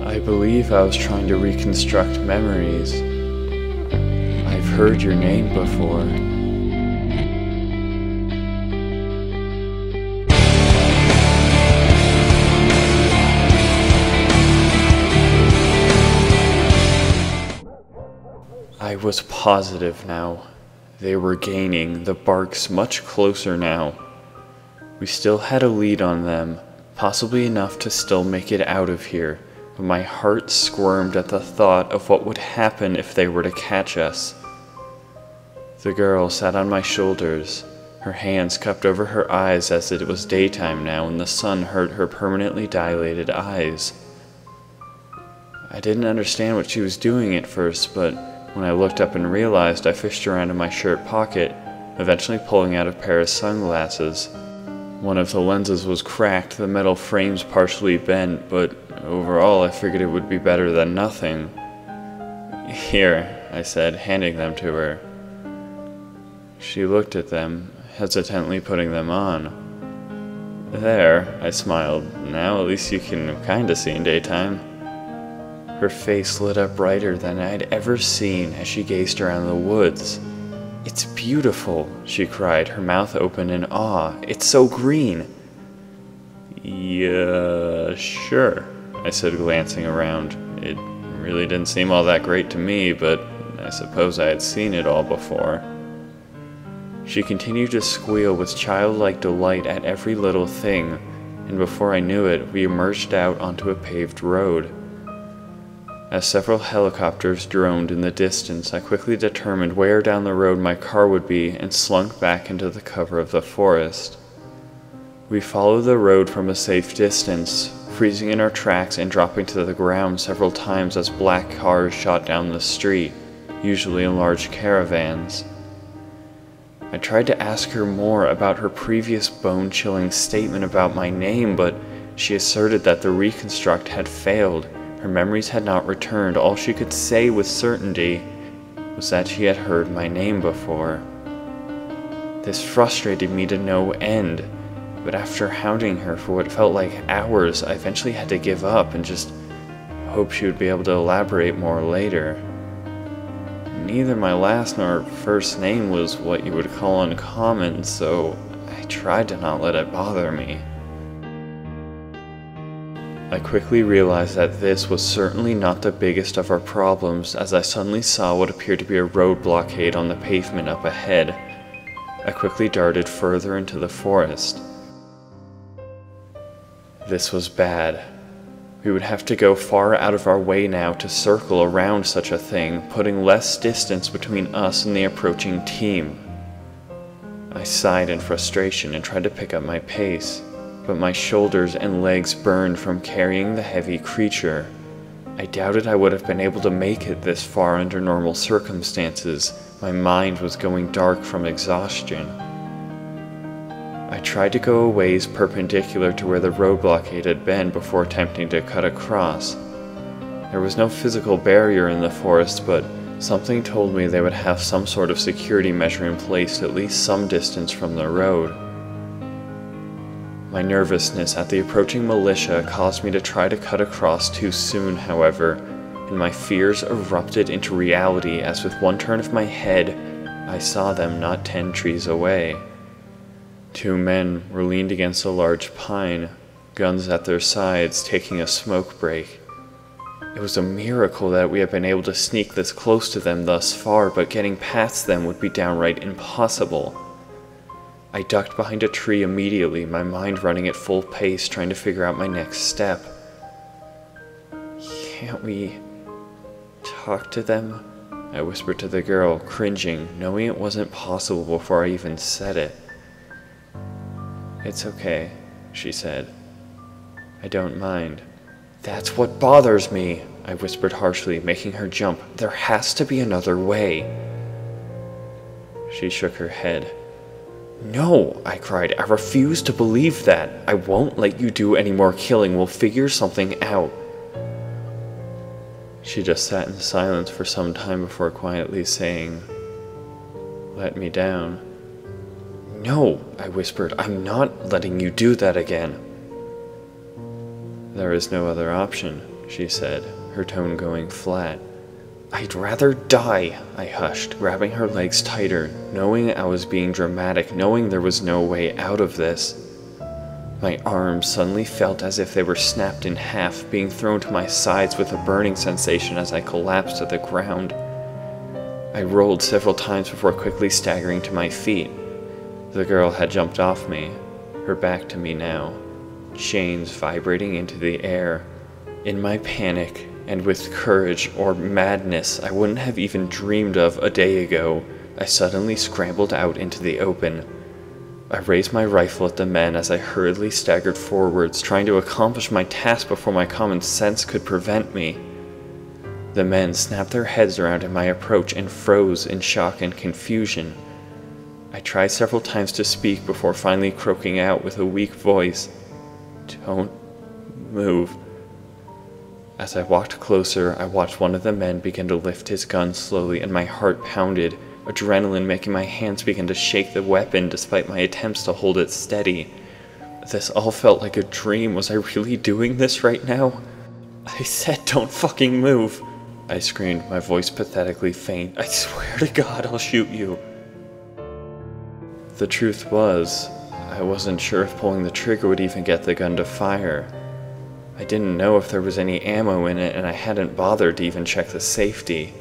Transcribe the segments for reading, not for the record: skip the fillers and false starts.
I believe I was trying to reconstruct memories. I've heard your name before. I was positive now. They were gaining, the barks much closer now. We still had a lead on them, possibly enough to still make it out of here, but my heart squirmed at the thought of what would happen if they were to catch us. The girl sat on my shoulders, her hands cupped over her eyes as it was daytime now and the sun hurt her permanently dilated eyes. I didn't understand what she was doing at first, but when I looked up and realized, I fished around in my shirt pocket, eventually pulling out a pair of sunglasses. One of the lenses was cracked, the metal frames partially bent, but overall I figured it would be better than nothing. "Here," I said, handing them to her. She looked at them, hesitantly putting them on. "There," I smiled, "now at least you can kinda see in daytime." Her face lit up brighter than I'd ever seen as she gazed around the woods. "It's beautiful," she cried, her mouth open in awe. "It's so green." "Yeah, sure," I said, glancing around. It really didn't seem all that great to me, but I suppose I had seen it all before. She continued to squeal with childlike delight at every little thing, and before I knew it, we emerged out onto a paved road. As several helicopters droned in the distance, I quickly determined where down the road my car would be and slunk back into the cover of the forest. We followed the road from a safe distance, freezing in our tracks and dropping to the ground several times as black cars shot down the street, usually in large caravans. I tried to ask her more about her previous bone-chilling statement about my name, but she asserted that the reconstruct had failed. Her memories had not returned. All she could say with certainty was that she had heard my name before. This frustrated me to no end, but after hounding her for what felt like hours, I eventually had to give up and just hope she would be able to elaborate more later. Neither my last nor first name was what you would call uncommon, so I tried to not let it bother me. I quickly realized that this was certainly not the biggest of our problems as I suddenly saw what appeared to be a road blockade on the pavement up ahead. I quickly darted further into the forest. This was bad. We would have to go far out of our way now to circle around such a thing, putting less distance between us and the approaching team. I sighed in frustration and tried to pick up my pace, but my shoulders and legs burned from carrying the heavy creature. I doubted I would have been able to make it this far under normal circumstances. My mind was going dark from exhaustion. I tried to go a ways perpendicular to where the road blockade had been before attempting to cut across. There was no physical barrier in the forest, but something told me they would have some sort of security measure in place at least some distance from the road. My nervousness at the approaching militia caused me to try to cut across too soon, however, and my fears erupted into reality as with one turn of my head, I saw them not 10 trees away. 2 men were leaned against a large pine, guns at their sides, taking a smoke break. It was a miracle that we had been able to sneak this close to them thus far, but getting past them would be downright impossible. I ducked behind a tree immediately, my mind running at full pace, trying to figure out my next step. "Can't we talk to them?" I whispered to the girl, cringing, knowing it wasn't possible before I even said it. "It's okay," she said. "I don't mind." "That's what bothers me," I whispered harshly, making her jump. "There has to be another way." She shook her head. "No," I cried. "I refuse to believe that. I won't let you do any more killing. We'll figure something out." She just sat in silence for some time before quietly saying, "Let me down." "No," I whispered. "I'm not letting you do that again." "There is no other option," she said, her tone going flat. "I'd rather die," I hushed, grabbing her legs tighter, knowing I was being dramatic, knowing there was no way out of this. My arms suddenly felt as if they were snapped in half, being thrown to my sides with a burning sensation as I collapsed to the ground. I rolled several times before quickly staggering to my feet. The girl had jumped off me, her back to me now, chains vibrating into the air. In my panic, and with courage or madness I wouldn't have even dreamed of a day ago, I suddenly scrambled out into the open. I raised my rifle at the men as I hurriedly staggered forwards, trying to accomplish my task before my common sense could prevent me. The men snapped their heads around in my approach and froze in shock and confusion. I tried several times to speak before finally croaking out with a weak voice, "Don't move." As I walked closer, I watched one of the men begin to lift his gun slowly, and my heart pounded, adrenaline making my hands begin to shake the weapon despite my attempts to hold it steady. This all felt like a dream. Was I really doing this right now? "I said don't fucking move," I screamed, my voice pathetically faint. "I swear to God I'll shoot you." The truth was, I wasn't sure if pulling the trigger would even get the gun to fire. I didn't know if there was any ammo in it, and I hadn't bothered to even check the safety.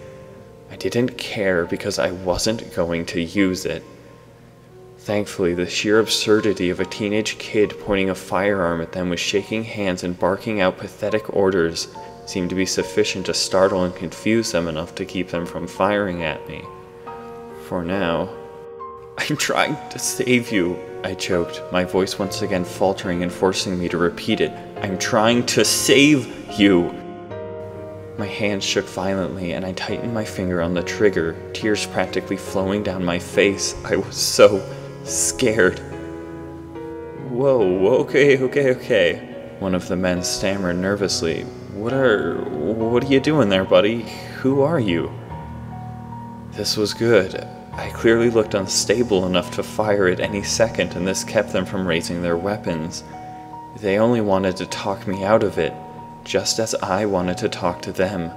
I didn't care because I wasn't going to use it. Thankfully, the sheer absurdity of a teenage kid pointing a firearm at them with shaking hands and barking out pathetic orders seemed to be sufficient to startle and confuse them enough to keep them from firing at me. For now. "I'm trying to save you," I choked, my voice once again faltering and forcing me to repeat it. "I'm trying to save you." My hands shook violently and I tightened my finger on the trigger, tears practically flowing down my face. I was so scared. "Whoa, okay. One of the men stammered nervously. What are you doing there, buddy? Who are you?" This was good. I clearly looked unstable enough to fire at any second, and this kept them from raising their weapons. They only wanted to talk me out of it, just as I wanted to talk to them.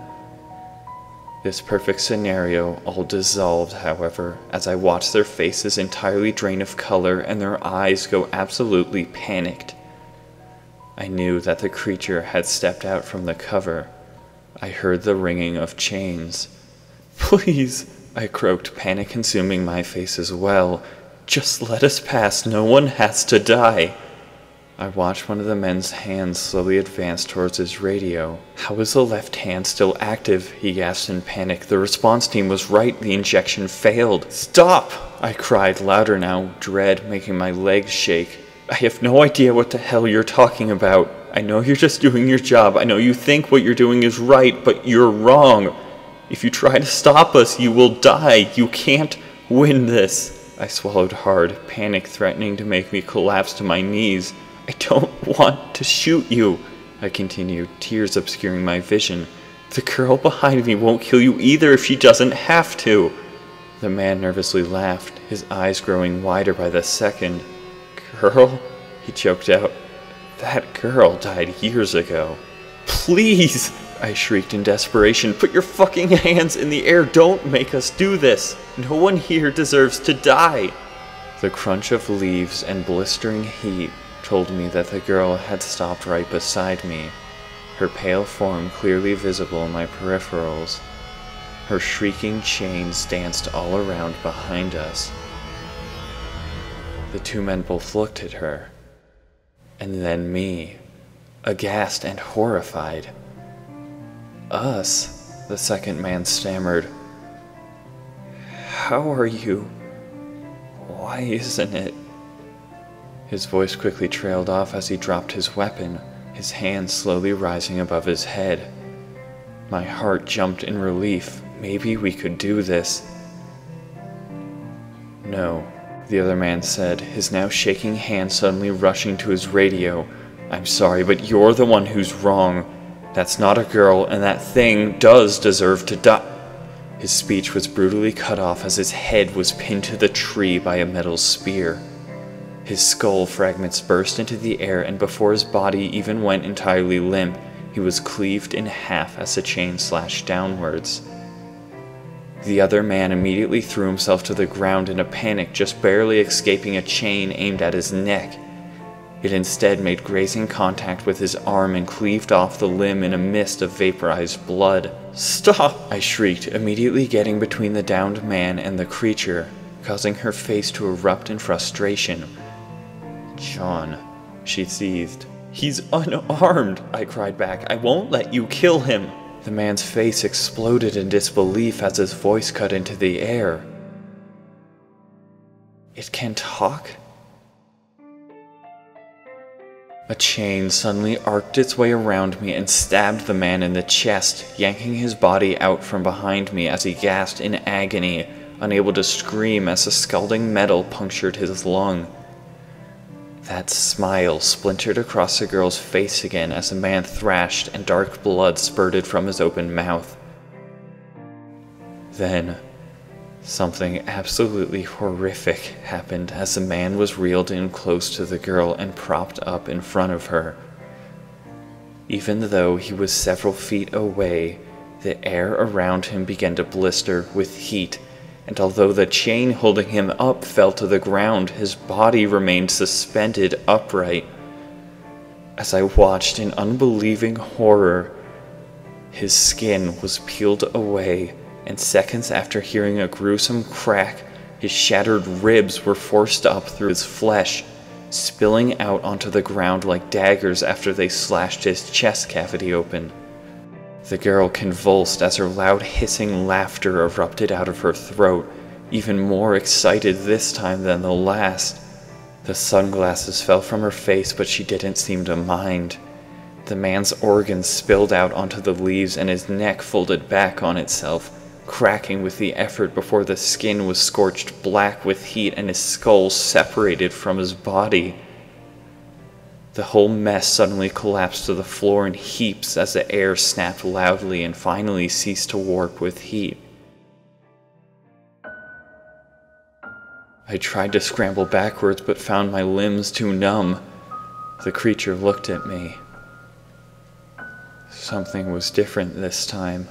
This perfect scenario all dissolved, however, as I watched their faces entirely drain of color and their eyes go absolutely panicked. I knew that the creature had stepped out from the cover. I heard the ringing of chains. "Please," I croaked, panic consuming my face as well. "Just let us pass. No one has to die." I watched one of the men's hands slowly advance towards his radio. "How is the left hand still active?" he gasped in panic. "The response team was right. The injection failed." "Stop!" I cried, louder now, dread making my legs shake. "I have no idea what the hell you're talking about. I know you're just doing your job. I know you think what you're doing is right, but you're wrong. If you try to stop us, you will die. You can't win this." I swallowed hard, panic threatening to make me collapse to my knees. "I don't want to shoot you," I continued, tears obscuring my vision. "The girl behind me won't kill you either if she doesn't have to." The man nervously laughed, his eyes growing wider by the second. "Girl?" he choked out. "That girl died years ago." "Please!" I shrieked in desperation. "Put your fucking hands in the air. Don't make us do this. No one here deserves to die." The crunch of leaves and blistering heat told me that the girl had stopped right beside me, her pale form clearly visible in my peripherals. Her shrieking chains danced all around behind us. The two men both looked at her, and then me, aghast and horrified. "Us?" the second man stammered. "How are you? Why isn't it?" His voice quickly trailed off as he dropped his weapon, his hand slowly rising above his head. My heart jumped in relief. Maybe we could do this. "No," the other man said, his now shaking hand suddenly rushing to his radio. "I'm sorry, but you're the one who's wrong. That's not a girl, and that thing does deserve to die." His speech was brutally cut off as his head was pinned to the tree by a metal spear. His skull fragments burst into the air, and before his body even went entirely limp, he was cleaved in half as the chain slashed downwards. The other man immediately threw himself to the ground in a panic, just barely escaping a chain aimed at his neck. It instead made grazing contact with his arm and cleaved off the limb in a mist of vaporized blood. "Stop!" I shrieked, immediately getting between the downed man and the creature, causing her face to erupt in frustration. "John," she seethed. "He's unarmed," I cried back. "I won't let you kill him." The man's face exploded in disbelief as his voice cut into the air. "It can talk?" A chain suddenly arced its way around me and stabbed the man in the chest, yanking his body out from behind me as he gasped in agony, unable to scream as the scalding metal punctured his lung. That smile splintered across the girl's face again as the man thrashed and dark blood spurted from his open mouth. Then, something absolutely horrific happened as the man was reeled in close to the girl and propped up in front of her. Even though he was several feet away, the air around him began to blister with heat, and although the chain holding him up fell to the ground, his body remained suspended upright. As I watched in unbelieving horror, his skin was peeled away, and seconds after hearing a gruesome crack, his shattered ribs were forced up through his flesh, spilling out onto the ground like daggers after they slashed his chest cavity open. The girl convulsed as her loud hissing laughter erupted out of her throat, even more excited this time than the last. The sunglasses fell from her face, but she didn't seem to mind. The man's organs spilled out onto the leaves and his neck folded back on itself, cracking with the effort before the skin was scorched black with heat and his skull separated from his body. The whole mess suddenly collapsed to the floor in heaps as the air snapped loudly and finally ceased to warp with heat. I tried to scramble backwards but found my limbs too numb. The creature looked at me. Something was different this time.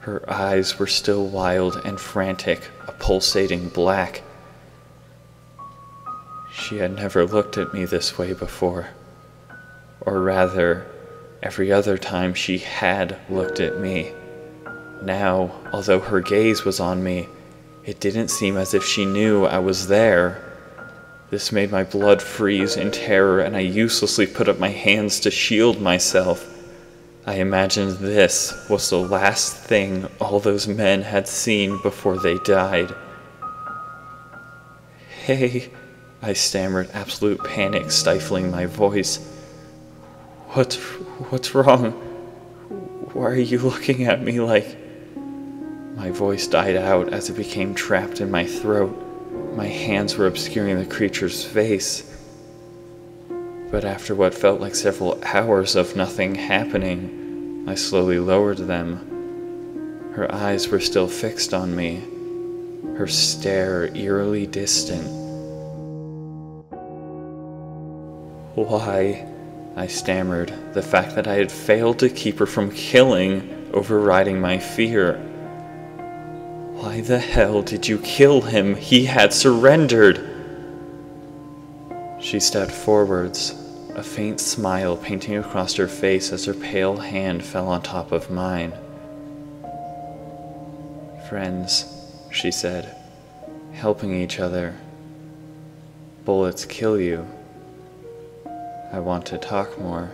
Her eyes were still wild and frantic, a pulsating black. She had never looked at me this way before. Or rather, every other time she had looked at me. Now, although her gaze was on me, it didn't seem as if she knew I was there. This made my blood freeze in terror, and I uselessly put up my hands to shield myself. I imagined this was the last thing all those men had seen before they died. "Hey," I stammered, absolute panic stifling my voice. What's wrong? Why are you looking at me like..." My voice died out as it became trapped in my throat. My hands were obscuring the creature's face. But after what felt like several hours of nothing happening, I slowly lowered them. Her eyes were still fixed on me, her stare eerily distant. "Why?" I stammered, the fact that I had failed to keep her from killing overriding my fear. "Why the hell did you kill him? He had surrendered!" She stepped forwards, a faint smile painting across her face as her pale hand fell on top of mine. "Friends," she said, "helping each other. Bullets kill you. I want to talk more."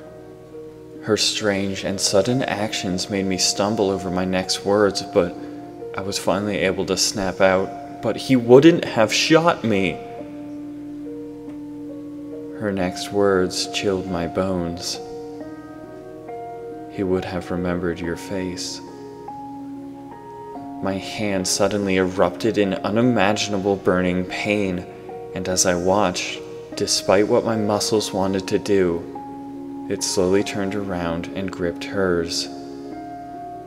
Her strange and sudden actions made me stumble over my next words, but I was finally able to snap out, "But he wouldn't have shot me!" Her next words chilled my bones. "He would have remembered your face." My hand suddenly erupted in unimaginable burning pain, and as I watched, despite what my muscles wanted to do, it slowly turned around and gripped hers.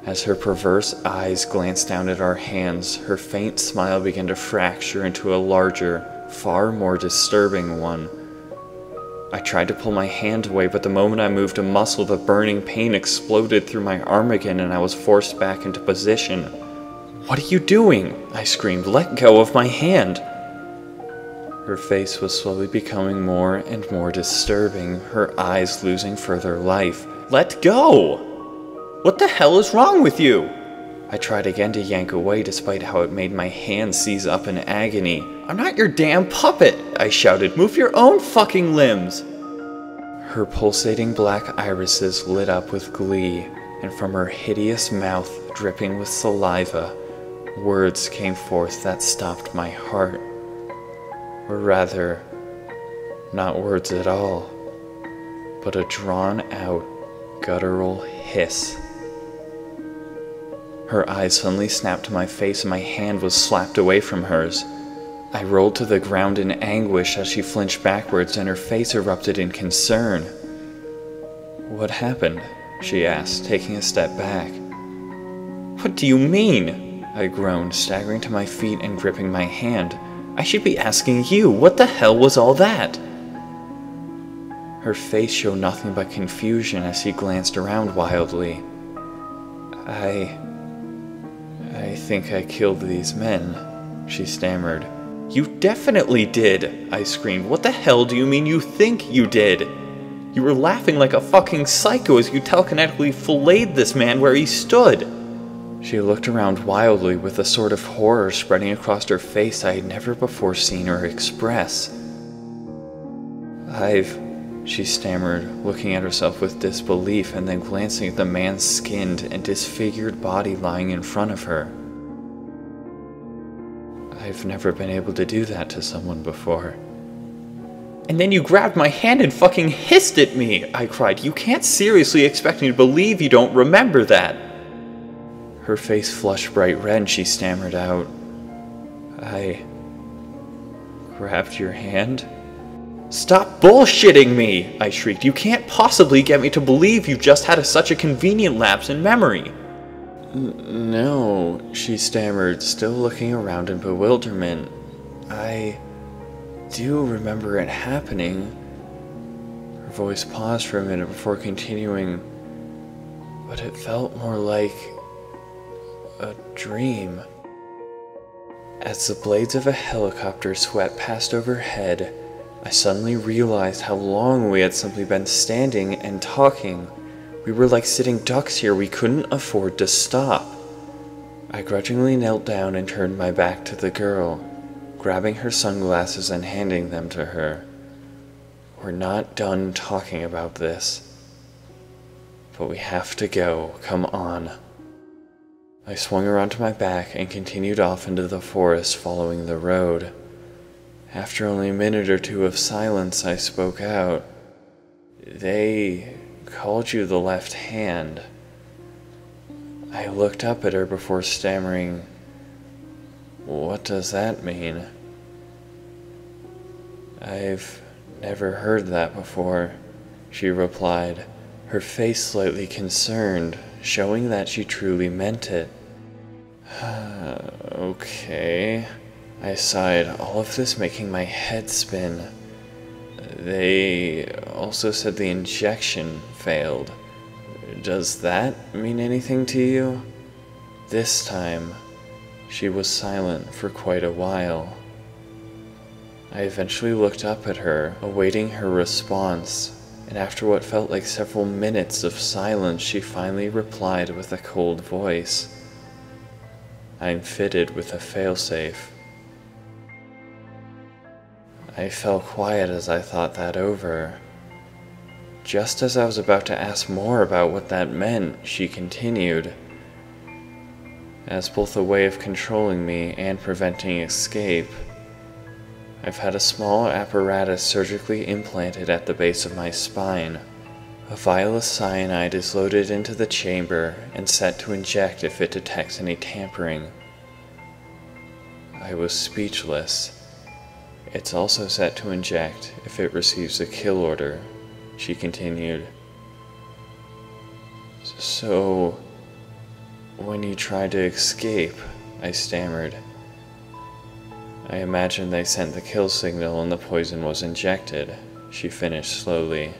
As her perverse eyes glanced down at our hands, her faint smile began to fracture into a larger, far more disturbing one. I tried to pull my hand away, but the moment I moved a muscle, the burning pain exploded through my arm again and I was forced back into position. "What are you doing?" I screamed. "Let go of my hand!" Her face was slowly becoming more and more disturbing, her eyes losing further life. "Let go! What the hell is wrong with you?" I tried again to yank away, despite how it made my hand seize up in agony. "I'm not your damn puppet!" I shouted. "Move your own fucking limbs!" Her pulsating black irises lit up with glee, and from her hideous mouth, dripping with saliva, words came forth that stopped my heart. Or rather, not words at all, but a drawn-out, guttural hiss. Her eyes suddenly snapped to my face and my hand was slapped away from hers. I rolled to the ground in anguish as she flinched backwards and her face erupted in concern. "What happened?" she asked, taking a step back. "What do you mean?" I groaned, staggering to my feet and gripping my hand. "I should be asking you, what the hell was all that?" Her face showed nothing but confusion as she glanced around wildly. I think I killed these men," she stammered. "You definitely did!" I screamed. "What the hell do you mean you think you did? You were laughing like a fucking psycho as you telekinetically filleted this man where he stood." She looked around wildly with a sort of horror spreading across her face I had never before seen her express. She stammered, looking at herself with disbelief and then glancing at the man's skinned and disfigured body lying in front of her. "I've never been able to do that to someone before." "And then you grabbed my hand and fucking hissed at me!" I cried. "You can't seriously expect me to believe you don't remember that!" Her face flushed bright red and she stammered out, "I grabbed your hand?" "Stop bullshitting me!" I shrieked. "You can't possibly get me to believe you just had such a convenient lapse in memory." "No," she stammered, still looking around in bewilderment. "I do remember it happening." Her voice paused for a minute before continuing, "But it felt more like a dream." As the blades of a helicopter swept past overhead, I suddenly realized how long we had simply been standing and talking. We were like sitting ducks here, we couldn't afford to stop. I grudgingly knelt down and turned my back to the girl, grabbing her sunglasses and handing them to her. "We're not done talking about this, but we have to go, come on." I swung around to my back and continued off into the forest following the road. After only a minute or two of silence, I spoke out. "They called you the left hand." I looked up at her before stammering, "What does that mean?" "I've never heard that before," she replied, her face slightly concerned, showing that she truly meant it. "Okay," I sighed, all of this making my head spin. "They also said the injection failed. Does that mean anything to you?" This time, she was silent for quite a while. I eventually looked up at her, awaiting her response, and after what felt like several minutes of silence, she finally replied with a cold voice, "I'm fitted with a failsafe." I fell quiet as I thought that over. Just as I was about to ask more about what that meant, she continued, "As both a way of controlling me and preventing escape, I've had a small apparatus surgically implanted at the base of my spine. A vial of cyanide is loaded into the chamber and set to inject if it detects any tampering." I was speechless. "It's also set to inject if it receives a kill order," she continued. "So, when you tried to escape," I stammered. "I imagine they sent the kill signal and the poison was injected," she finished slowly.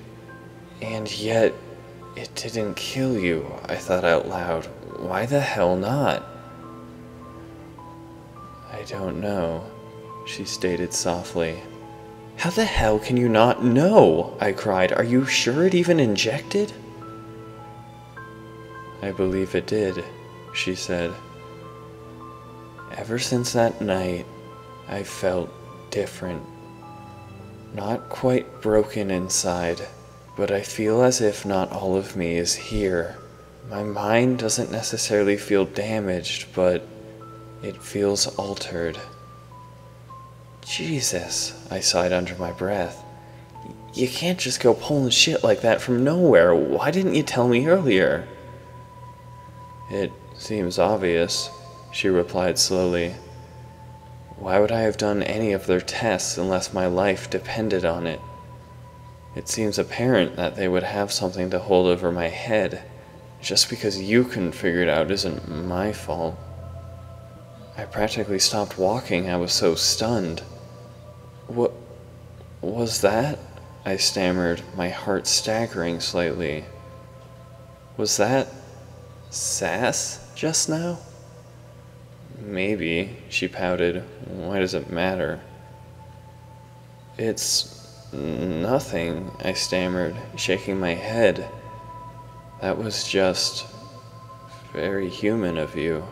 And yet, it didn't kill you, I thought out loud. Why the hell not? I don't know, she stated softly. How the hell can you not know? I cried. Are you sure it even injected? I believe it did, she said. Ever since that night, I felt different. Not quite broken inside, but I feel as if not all of me is here. My mind doesn't necessarily feel damaged, but it feels altered. Jesus, I sighed under my breath. You can't just go pulling shit like that from nowhere. Why didn't you tell me earlier? It seems obvious, she replied slowly. Why would I have done any of their tests unless my life depended on it? It seems apparent that they would have something to hold over my head. Just because you couldn't figure it out isn't my fault. I practically stopped walking. I was so stunned. What was that? I stammered, my heart staggering slightly. Was that sass just now? Maybe, she pouted. Why does it matter? It's nothing, I stammered, shaking my head. That was just very human of you.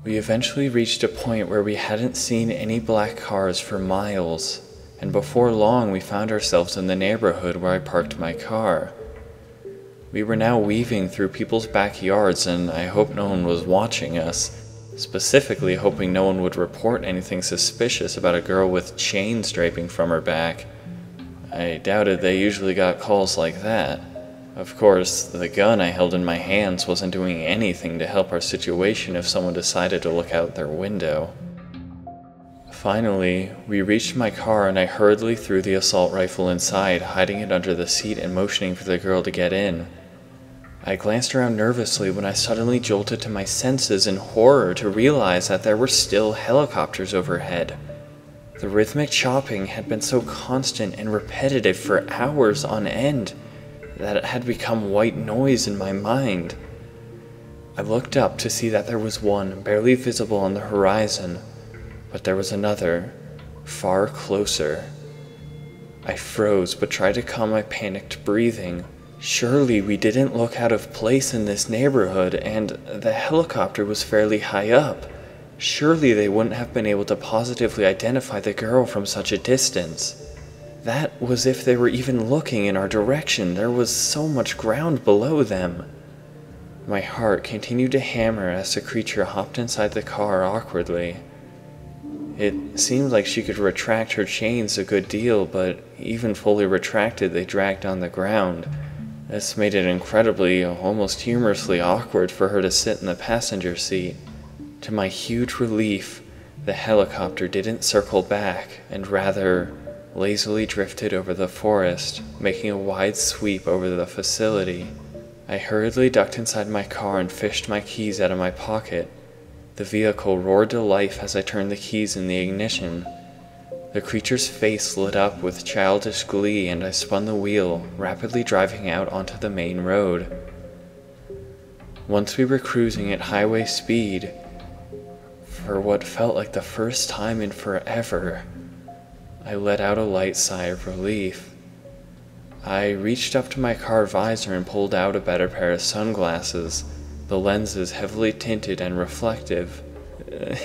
We eventually reached a point where we hadn't seen any black cars for miles, and before long we found ourselves in the neighborhood where I parked my car. We were now weaving through people's backyards, and I hoped no one was watching us, specifically hoping no one would report anything suspicious about a girl with chains draping from her back. I doubted they usually got calls like that. Of course, the gun I held in my hands wasn't doing anything to help our situation if someone decided to look out their window. Finally, we reached my car and I hurriedly threw the assault rifle inside, hiding it under the seat and motioning for the girl to get in. I glanced around nervously when I suddenly jolted to my senses in horror to realize that there were still helicopters overhead. The rhythmic chopping had been so constant and repetitive for hours on end that it had become white noise in my mind. I looked up to see that there was one barely visible on the horizon, but there was another, far closer. I froze but tried to calm my panicked breathing. Surely we didn't look out of place in this neighborhood, and the helicopter was fairly high up. Surely they wouldn't have been able to positively identify the girl from such a distance. That was if they were even looking in our direction. There was so much ground below them. My heart continued to hammer as the creature hopped inside the car awkwardly. It seemed like she could retract her chains a good deal, but even fully retracted, they dragged on the ground. This made it incredibly, almost humorously awkward for her to sit in the passenger seat. To my huge relief, the helicopter didn't circle back, and rather lazily drifted over the forest, making a wide sweep over the facility. I hurriedly ducked inside my car and fished my keys out of my pocket. The vehicle roared to life as I turned the keys in the ignition. The creature's face lit up with childish glee, and I spun the wheel, rapidly driving out onto the main road. Once we were cruising at highway speed, for what felt like the first time in forever, I let out a light sigh of relief. I reached up to my car visor and pulled out a better pair of sunglasses, the lenses heavily tinted and reflective.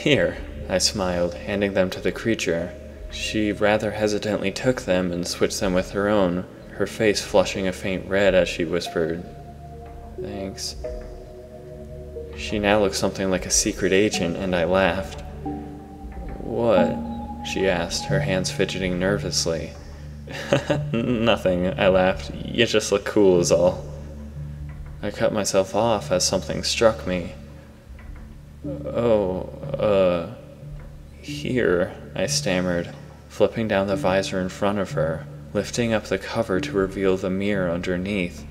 Here, I smiled, handing them to the creature. She rather hesitantly took them and switched them with her own, her face flushing a faint red as she whispered, "Thanks." She now looked something like a secret agent, and I laughed. "What?" she asked, her hands fidgeting nervously. "Nothing," I laughed. "You just look cool is all." I cut myself off as something struck me. Here," I stammered, flipping down the visor in front of her, lifting up the cover to reveal the mirror underneath.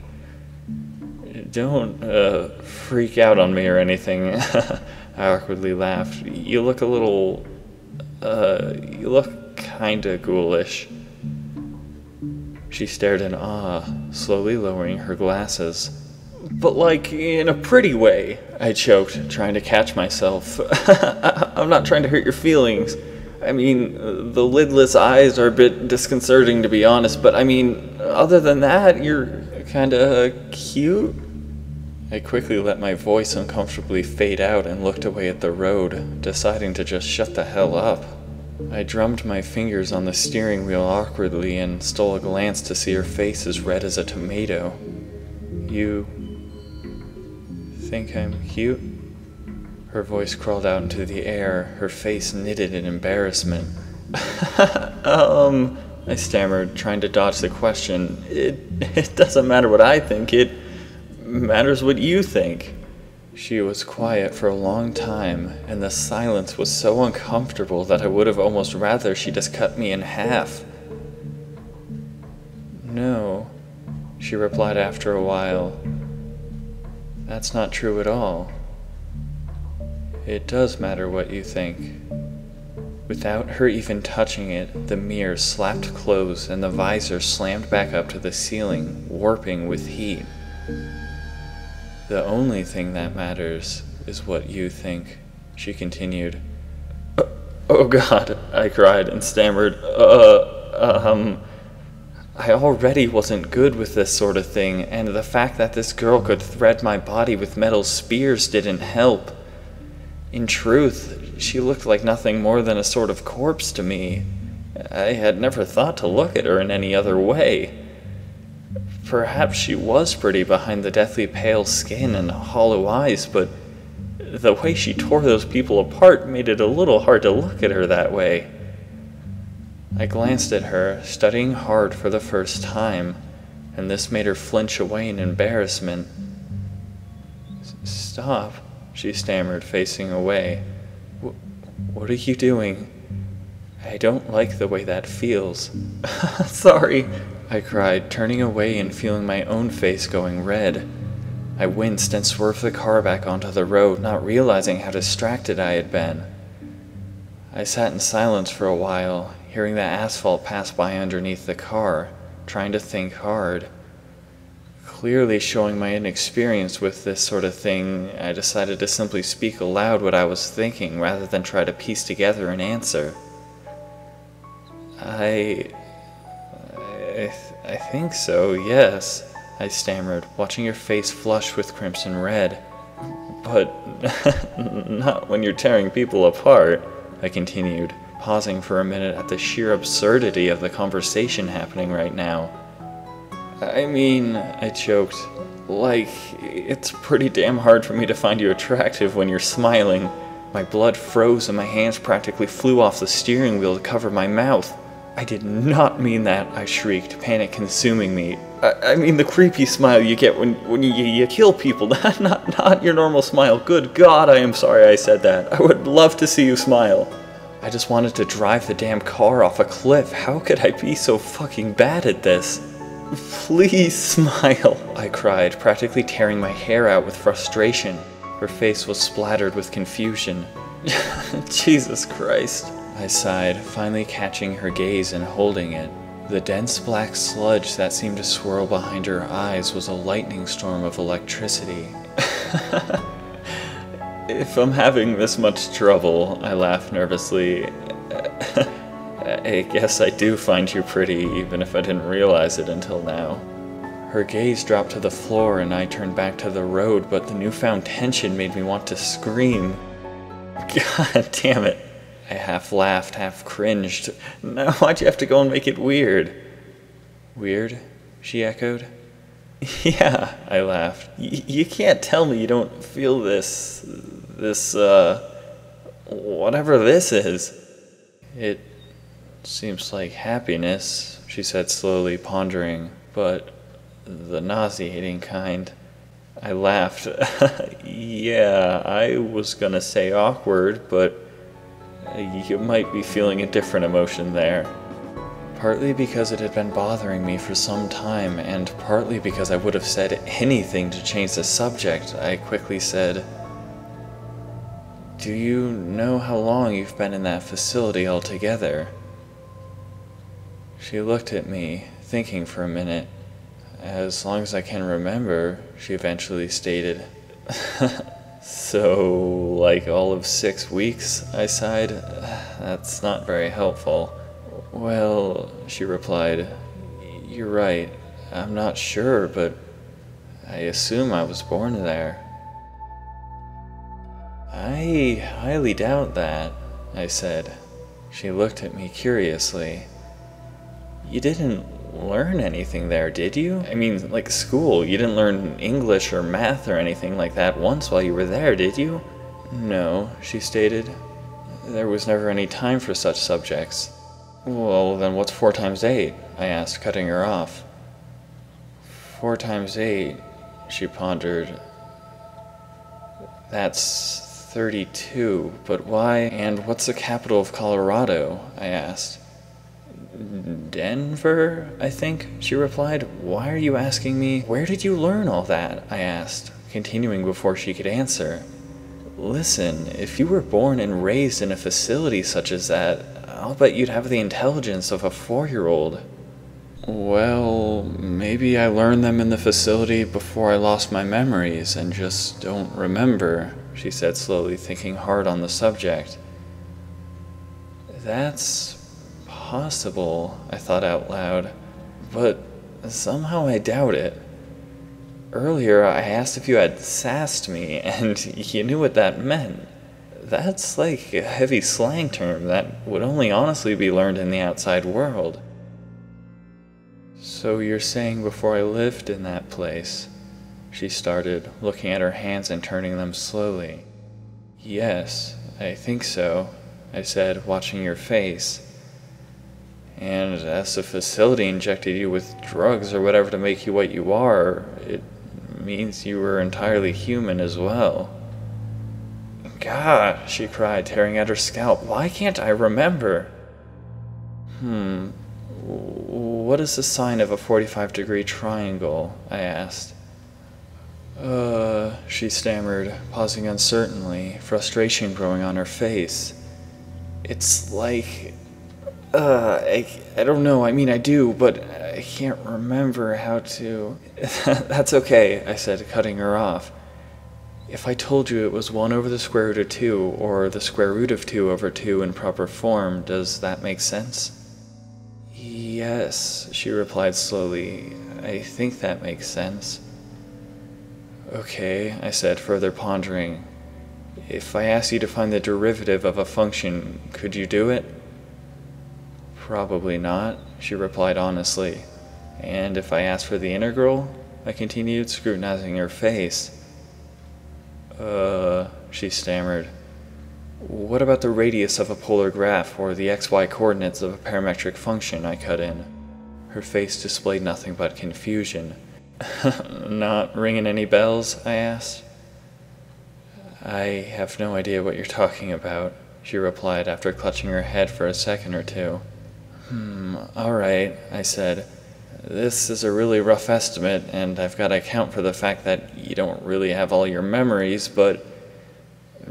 Don't, freak out on me or anything. I awkwardly laughed. You look a little, you look kinda ghoulish. She stared in awe, slowly lowering her glasses. But like, in a pretty way, I choked, trying to catch myself. I'm not trying to hurt your feelings. I mean, the lidless eyes are a bit disconcerting to be honest, but I mean, other than that, you're kinda cute? I quickly let my voice uncomfortably fade out and looked away at the road, deciding to just shut the hell up. I drummed my fingers on the steering wheel awkwardly and stole a glance to see her face as red as a tomato. You think I'm cute? Her voice crawled out into the air, her face knitted in embarrassment. I stammered, trying to dodge the question. It doesn't matter what I think, it matters what you think. She was quiet for a long time, and the silence was so uncomfortable that I would have almost rather she just cut me in half. No, she replied after a while. That's not true at all. It does matter what you think. Without her even touching it, the mirror slapped closed and the visor slammed back up to the ceiling, warping with heat. The only thing that matters is what you think, she continued. Oh God, I cried and stammered. I already wasn't good with this sort of thing, and the fact that this girl could thread my body with metal spears didn't help. In truth, she looked like nothing more than a sort of corpse to me. I had never thought to look at her in any other way. Perhaps she was pretty behind the deathly pale skin and hollow eyes, but the way she tore those people apart made it a little hard to look at her that way. I glanced at her, studying hard for the first time, and this made her flinch away in embarrassment. Stop, she stammered, facing away. What are you doing? I don't like the way that feels. Sorry, I cried, turning away and feeling my own face going red. I winced and swerved the car back onto the road, not realizing how distracted I had been. I sat in silence for a while, hearing the asphalt pass by underneath the car, trying to think hard. Clearly showing my inexperience with this sort of thing, I decided to simply speak aloud what I was thinking rather than try to piece together an answer. I think so, yes, I stammered, watching your face flush with crimson red. But not when you're tearing people apart, I continued, pausing for a minute at the sheer absurdity of the conversation happening right now. I mean, I choked, like, it's pretty damn hard for me to find you attractive when you're smiling. My blood froze and my hands practically flew off the steering wheel to cover my mouth. I did not mean that, I shrieked, panic consuming me. I mean the creepy smile you get when you kill people, not your normal smile. Good God, I am sorry I said that. I would love to see you smile. I just wanted to drive the damn car off a cliff. How could I be so fucking bad at this? Please smile, I cried, practically tearing my hair out with frustration. Her face was splattered with confusion. Jesus Christ, I sighed, finally catching her gaze and holding it. The dense black sludge that seemed to swirl behind her eyes was a lightning storm of electricity. If I'm having this much trouble, I laughed nervously, I guess I do find you pretty, even if I didn't realize it until now. Her gaze dropped to the floor and I turned back to the road, but the newfound tension made me want to scream. God damn it. I half laughed, half cringed. Now why'd you have to go and make it weird? Weird? She echoed. Yeah, I laughed. You can't tell me you don't feel this, whatever this is. It seems like happiness, she said slowly, pondering, but the nauseating kind. I laughed. Yeah, I was gonna say awkward, but you might be feeling a different emotion there. Partly because it had been bothering me for some time, and partly because I would have said anything to change the subject, I quickly said, "Do you know how long you've been in that facility altogether?" She looked at me, thinking for a minute. "As long as I can remember," she eventually stated. "So, like all of 6 weeks?" I sighed. "That's not very helpful." "Well," she replied, "you're right. I'm not sure, but I assume I was born there." "I highly doubt that," I said. She looked at me curiously. "You didn't learn anything there, did you? I mean, like school. You didn't learn English or math or anything like that once while you were there, did you?" "No," she stated. "There was never any time for such subjects." "Well, then what's 4 times 8? I asked, cutting her off. 4 times 8, she pondered. "That's 32, but why? And what's the capital of Colorado?" I asked. "Denver, I think," she replied. "Why are you asking me? Where did you learn all that?" I asked, continuing before she could answer. "Listen, if you were born and raised in a facility such as that, I'll bet you'd have the intelligence of a 4-year-old. "Well, maybe I learned them in the facility before I lost my memories and just don't remember," she said slowly, thinking hard on the subject. "That's possible," I thought out loud, "but somehow I doubt it. Earlier I asked if you had sassed me, and you knew what that meant. That's like a heavy slang term that would only honestly be learned in the outside world." "So you're saying before I lived in that place?" She started, looking at her hands and turning them slowly. "Yes, I think so," I said, watching your face. "And as the facility injected you with drugs or whatever to make you what you are, it means you were entirely human as well." "God," she cried, tearing at her scalp, "why can't I remember?" What is the sign of a 45-degree triangle?" I asked. She stammered, pausing uncertainly, frustration growing on her face. "It's like, I don't know, I mean I do, but I can't remember how to..." "That's okay," I said, cutting her off. "If I told you it was 1 over the square root of 2, or the square root of 2 over 2 in proper form, does that make sense?" "Yes," she replied slowly. "I think that makes sense." "Okay," I said, further pondering. "If I asked you to find the derivative of a function, could you do it?" "Probably not," she replied honestly. "And if I asked for the integral?" I continued, scrutinizing her face. She stammered. "What about the radius of a polar graph, or the xy coordinates of a parametric function?" I cut in. Her face displayed nothing but confusion. "Not ringing any bells?" I asked. "I have no idea what you're talking about," she replied after clutching her head for a second or two. Alright," I said. "This is a really rough estimate, and I've got to account for the fact that you don't really have all your memories, but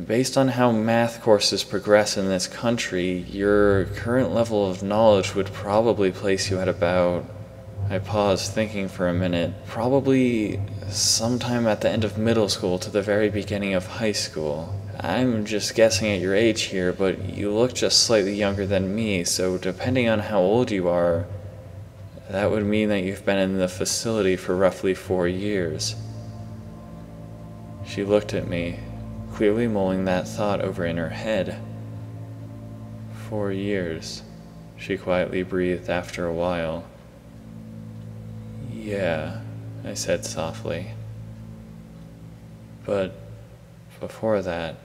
based on how math courses progress in this country, your current level of knowledge would probably place you at about..." I paused, thinking for a minute. "Probably sometime at the end of middle school to the very beginning of high school. I'm just guessing at your age here, but you look just slightly younger than me, so depending on how old you are, that would mean that you've been in the facility for roughly 4 years." She looked at me, clearly mulling that thought over in her head. 4 years, she quietly breathed after a while. "Yeah," I said softly. "But before that,"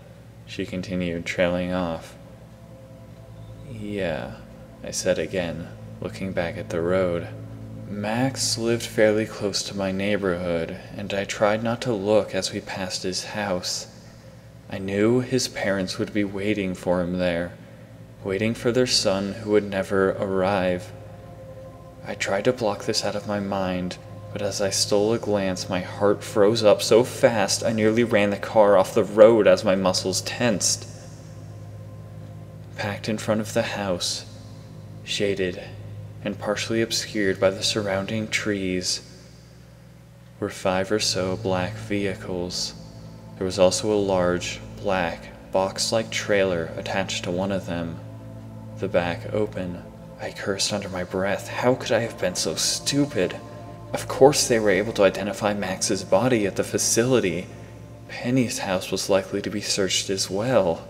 she continued, trailing off. "Yeah," I said again, looking back at the road. Max lived fairly close to my neighborhood, and I tried not to look as we passed his house. I knew his parents would be waiting for him there, waiting for their son who would never arrive. I tried to block this out of my mind, but as I stole a glance, my heart froze up so fast I nearly ran the car off the road as my muscles tensed. Packed in front of the house, shaded and partially obscured by the surrounding trees, were 5 or so black vehicles. There was also a large, black, box-like trailer attached to one of them, the back open. I cursed under my breath. How could I have been so stupid? Of course they were able to identify Max's body at the facility. Penny's house was likely to be searched as well.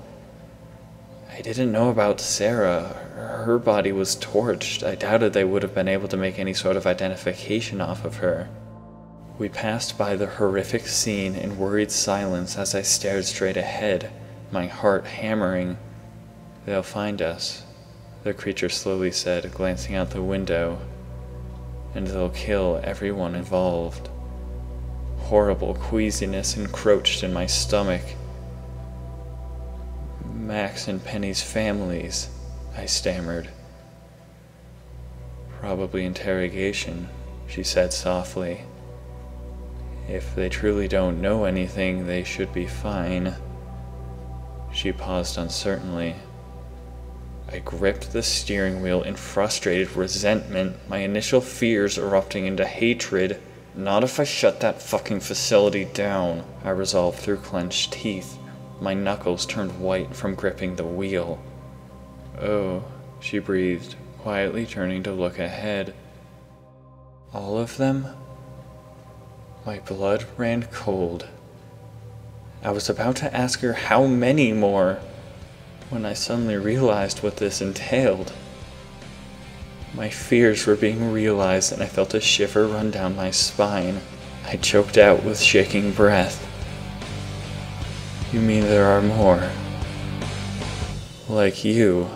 I didn't know about Sarah. Her body was torched. I doubted they would have been able to make any sort of identification off of her. We passed by the horrific scene in worried silence as I stared straight ahead, my heart hammering. "They'll find us," the creature slowly said, glancing out the window. "And they'll kill everyone involved." Horrible queasiness encroached in my stomach. "Max and Penny's families," I stammered. "Probably interrogation," she said softly. "If they truly don't know anything, they should be fine." She paused uncertainly. I gripped the steering wheel in frustrated resentment, my initial fears erupting into hatred. "Not if I shut that fucking facility down," I resolved through clenched teeth. My knuckles turned white from gripping the wheel. "Oh," she breathed, quietly turning to look ahead. "All of them?" My blood ran cold. I was about to ask her how many more, when I suddenly realized what this entailed. My fears were being realized, and I felt a shiver run down my spine. I choked out with shaking breath. "You mean there are more? Like you?"